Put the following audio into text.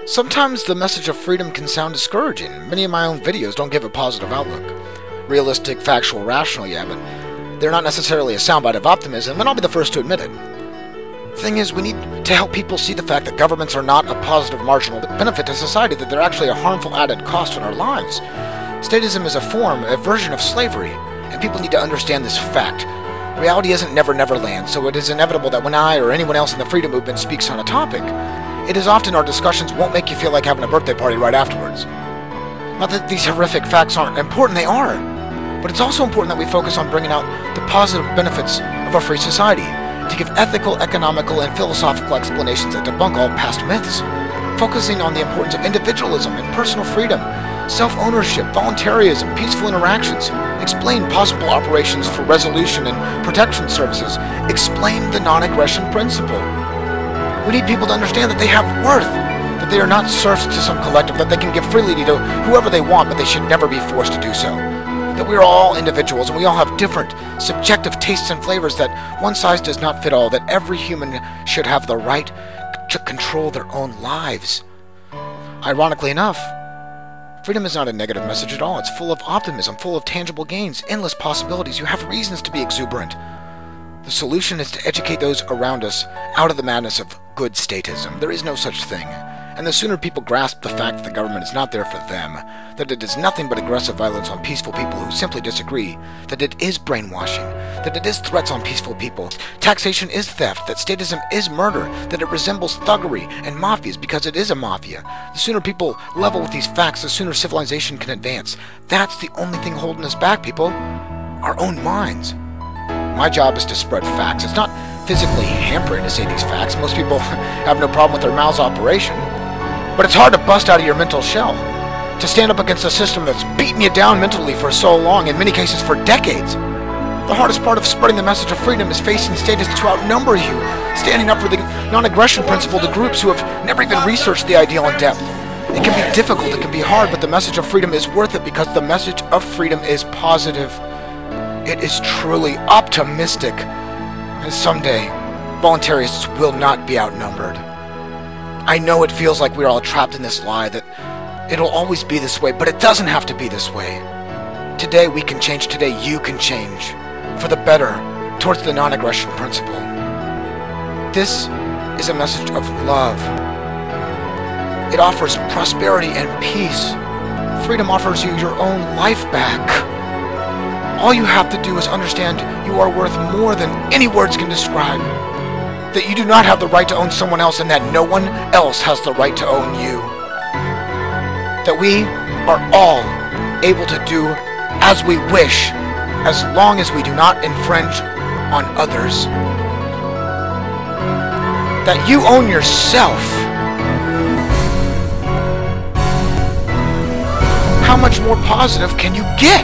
Sometimes the message of freedom can sound discouraging. Many of my own videos don't give a positive outlook. Realistic, factual, rational, yeah, but they're not necessarily a soundbite of optimism, and I'll be the first to admit it. The thing is, we need to help people see the fact that governments are not a positive marginal benefit to society, that they're actually a harmful added cost in our lives. Statism is a version of slavery, and people need to understand this fact. Reality isn't Never Never Land, so it is inevitable that when I or anyone else in the freedom movement speaks on a topic, it is often our discussions won't make you feel like having a birthday party right afterwards. Not that these horrific facts aren't important, they are. But it's also important that we focus on bringing out the positive benefits of a free society, to give ethical, economical, and philosophical explanations that debunk all past myths, focusing on the importance of individualism and personal freedom, self-ownership, voluntarism, peaceful interactions, explain possible operations for resolution and protection services, explain the non-aggression principle. We need people to understand that they have worth, that they are not serfs to some collective, that they can give freely to whoever they want, but they should never be forced to do so. That we are all individuals and we all have different subjective tastes and flavors, that one size does not fit all, that every human should have the right to control their own lives. Ironically enough, freedom is not a negative message at all. It's full of optimism, full of tangible gains, endless possibilities. You have reasons to be exuberant. The solution is to educate those around us out of the madness of good statism. There is no such thing. And the sooner people grasp the fact that the government is not there for them, that it is nothing but aggressive violence on peaceful people who simply disagree, that it is brainwashing, that it is threats on peaceful people, taxation is theft, that statism is murder, that it resembles thuggery and mafias because it is a mafia. The sooner people level with these facts, the sooner civilization can advance. That's the only thing holding us back, people. Our own minds. My job is to spread facts. It's not physically hampering to say these facts. Most people have no problem with their mouth's operation. But it's hard to bust out of your mental shell, to stand up against a system that's beaten you down mentally for so long, in many cases for decades. The hardest part of spreading the message of freedom is facing statists who outnumber you, standing up for the non-aggression principle to groups who have never even researched the ideal in depth. It can be difficult, it can be hard, but the message of freedom is worth it because the message of freedom is positive. It is truly optimistic, and someday, voluntarists will not be outnumbered. I know it feels like we're all trapped in this lie that it'll always be this way, but it doesn't have to be this way. Today we can change, today you can change, for the better, towards the non-aggression principle. This is a message of love. It offers prosperity and peace. Freedom offers you your own life back. All you have to do is understand you are worth more than any words can describe. That you do not have the right to own someone else, and that no one else has the right to own you. That we are all able to do as we wish, as long as we do not infringe on others. That you own yourself. How much more positive can you get?